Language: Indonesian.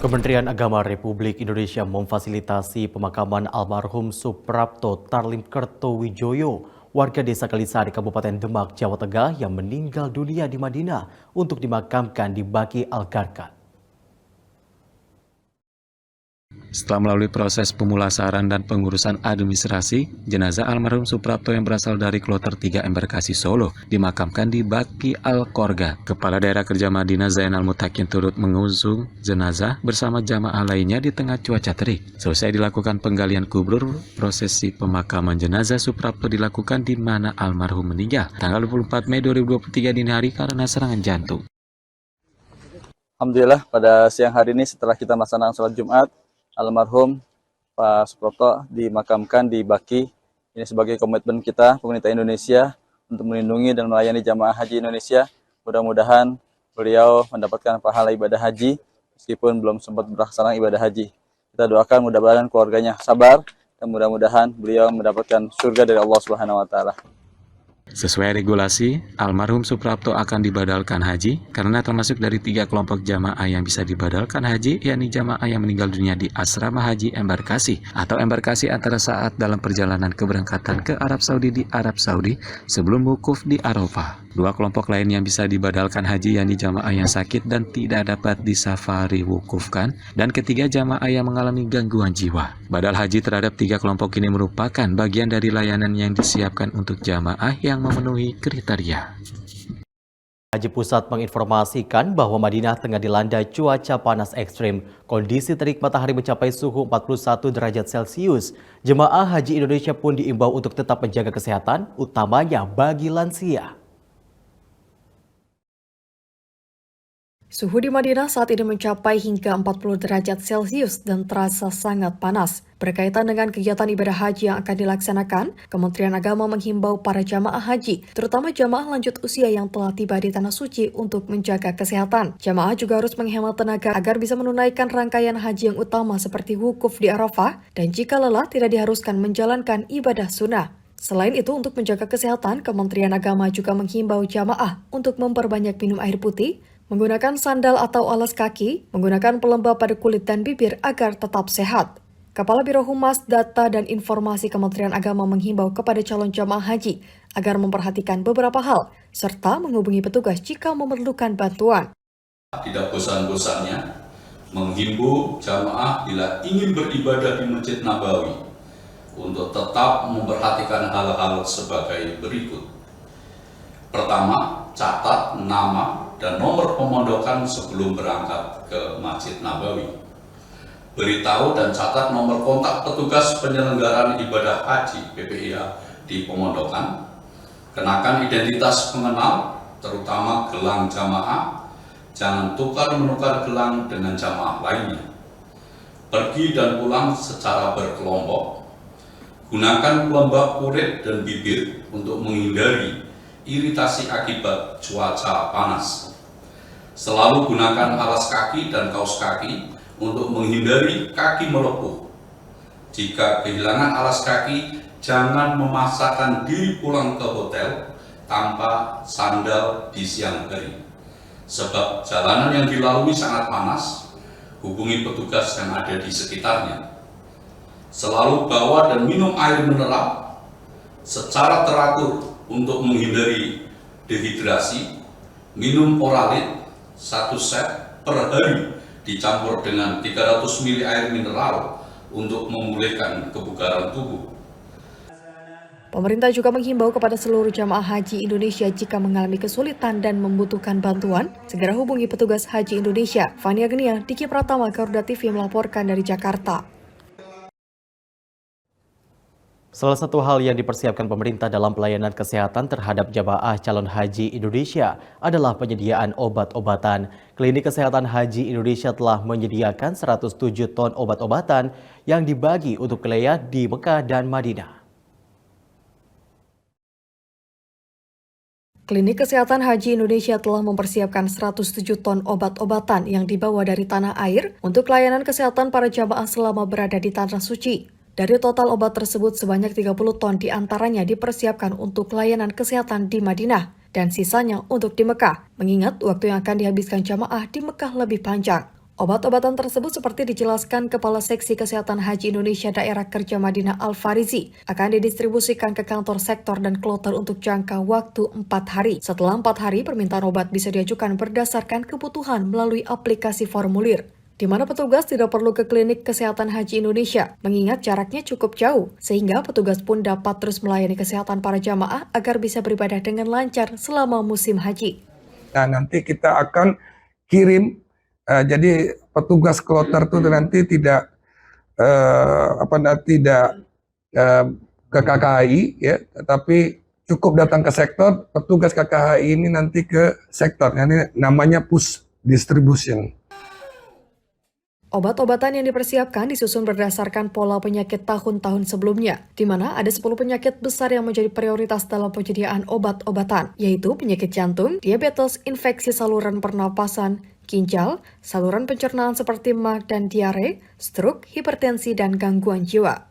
Kementerian Agama Republik Indonesia memfasilitasi pemakaman almarhum Suprapto Tarlim Kertowijoyo, warga desa Kalisari, Kabupaten Demak, Jawa Tengah yang meninggal dunia di Madinah untuk dimakamkan di Baqi Al-Gharqad. Setelah melalui proses pemulasaran dan pengurusan administrasi, jenazah almarhum Suprapto yang berasal dari Kloter 3 Embarkasi Solo dimakamkan di Baqi Al-Gharqad. Kepala Daerah Kerja Madinah Zainal Mutakin turut mengusung jenazah bersama jamaah lainnya di tengah cuaca terik. Selesai dilakukan penggalian kubur, prosesi pemakaman jenazah Suprapto dilakukan di mana almarhum meninggal tanggal 24 Mei 2023 dini hari karena serangan jantung. Alhamdulillah pada siang hari ini setelah kita melaksanakan sholat Jumat, almarhum Pak Suprapto dimakamkan di Baqi. Ini sebagai komitmen kita, pemerintah Indonesia, untuk melindungi dan melayani jamaah haji Indonesia. Mudah-mudahan beliau mendapatkan pahala ibadah haji, meskipun belum sempat melaksanakan ibadah haji. Kita doakan mudah-mudahan keluarganya sabar, dan mudah-mudahan beliau mendapatkan surga dari Allah Subhanahu wa Ta'ala. Sesuai regulasi, almarhum Suprapto akan dibadalkan haji karena termasuk dari 3 kelompok jamaah yang bisa dibadalkan haji, yakni jamaah yang meninggal dunia di asrama haji embarkasi atau embarkasi antara saat dalam perjalanan keberangkatan ke Arab Saudi di Arab Saudi sebelum wukuf di Arafah. 2 kelompok lain yang bisa dibadalkan haji yakni jamaah yang sakit dan tidak dapat disafari wukufkan, dan ketiga jamaah yang mengalami gangguan jiwa. Badal haji terhadap 3 kelompok ini merupakan bagian dari layanan yang disiapkan untuk jamaah yang memenuhi kriteria. Haji Pusat menginformasikan bahwa Madinah tengah dilanda cuaca panas ekstrim. Kondisi terik matahari mencapai suhu 41 derajat Celcius. Jemaah haji Indonesia pun diimbau untuk tetap menjaga kesehatan, utamanya bagi lansia. Suhu di Madinah saat ini mencapai hingga 40 derajat Celcius dan terasa sangat panas. Berkaitan dengan kegiatan ibadah haji yang akan dilaksanakan, Kementerian Agama menghimbau para jamaah haji, terutama jamaah lanjut usia yang telah tiba di Tanah Suci untuk menjaga kesehatan. Jamaah juga harus menghemat tenaga agar bisa menunaikan rangkaian haji yang utama seperti wukuf di Arafah, dan jika lelah tidak diharuskan menjalankan ibadah sunnah. Selain itu, untuk menjaga kesehatan, Kementerian Agama juga menghimbau jamaah untuk memperbanyak minum air putih, menggunakan sandal atau alas kaki, menggunakan pelembab pada kulit dan bibir agar tetap sehat. Kepala Biro Humas Data dan Informasi Kementerian Agama menghimbau kepada calon jamaah haji agar memperhatikan beberapa hal, serta menghubungi petugas jika memerlukan bantuan. Tidak bosan-bosannya menghimbau jamaah bila ingin beribadah di Masjid Nabawi untuk tetap memperhatikan hal-hal sebagai berikut. Pertama, catat nama dan nomor pemondokan sebelum berangkat ke Masjid Nabawi. Beritahu dan catat nomor kontak petugas penyelenggaraan ibadah haji PPIH di pemondokan. Kenakan identitas pengenal, terutama gelang jamaah. Jangan tukar-menukar gelang dengan jamaah lainnya. Pergi dan pulang secara berkelompok. Gunakan pelembab kulit dan bibir untuk menghindari iritasi akibat cuaca panas. Selalu gunakan alas kaki dan kaos kaki untuk menghindari kaki melepuh. Jika kehilangan alas kaki, jangan memaksakan diri pulang ke hotel tanpa sandal di siang hari. Sebab jalanan yang dilalui sangat panas, hubungi petugas yang ada di sekitarnya. Selalu bawa dan minum air mineral secara teratur untuk menghindari dehidrasi. Minum Oralit 1 set per hari dicampur dengan 300 ml air mineral untuk memulihkan kebugaran tubuh. Pemerintah juga menghimbau kepada seluruh jamaah haji Indonesia jika mengalami kesulitan dan membutuhkan bantuan, segera hubungi petugas haji Indonesia. Fania Genia, Diki Pratama, Garuda TV melaporkan dari Jakarta. Salah satu hal yang dipersiapkan pemerintah dalam pelayanan kesehatan terhadap jamaah calon haji Indonesia adalah penyediaan obat-obatan. Klinik Kesehatan Haji Indonesia telah menyediakan 107 ton obat-obatan yang dibagi untuk wilayah di Mekah dan Madinah. Klinik Kesehatan Haji Indonesia telah mempersiapkan 107 ton obat-obatan yang dibawa dari tanah air untuk layanan kesehatan para jamaah selama berada di Tanah Suci. Dari total obat tersebut, sebanyak 30 ton diantaranya dipersiapkan untuk layanan kesehatan di Madinah dan sisanya untuk di Mekah, mengingat waktu yang akan dihabiskan jamaah di Mekah lebih panjang. Obat-obatan tersebut seperti dijelaskan Kepala Seksi Kesehatan Haji Indonesia Daerah Kerja Madinah Al-Farizi akan didistribusikan ke kantor sektor dan kloter untuk jangka waktu 4 hari. Setelah 4 hari, permintaan obat bisa diajukan berdasarkan kebutuhan melalui aplikasi formulir, di mana petugas tidak perlu ke klinik kesehatan haji Indonesia, mengingat jaraknya cukup jauh, sehingga petugas pun dapat terus melayani kesehatan para jamaah agar bisa beribadah dengan lancar selama musim haji. Nah, nanti kita akan kirim, jadi petugas kloter itu nanti tidak ke KKHI, ya, tapi cukup datang ke sektor. Petugas KKHI ini nanti ke sektor, ini namanya push distribution. Obat-obatan yang dipersiapkan disusun berdasarkan pola penyakit tahun-tahun sebelumnya, di mana ada 10 penyakit besar yang menjadi prioritas dalam penyediaan obat-obatan, yaitu penyakit jantung, diabetes, infeksi saluran pernapasan, ginjal, saluran pencernaan seperti MA dan diare, stroke, hipertensi, dan gangguan jiwa.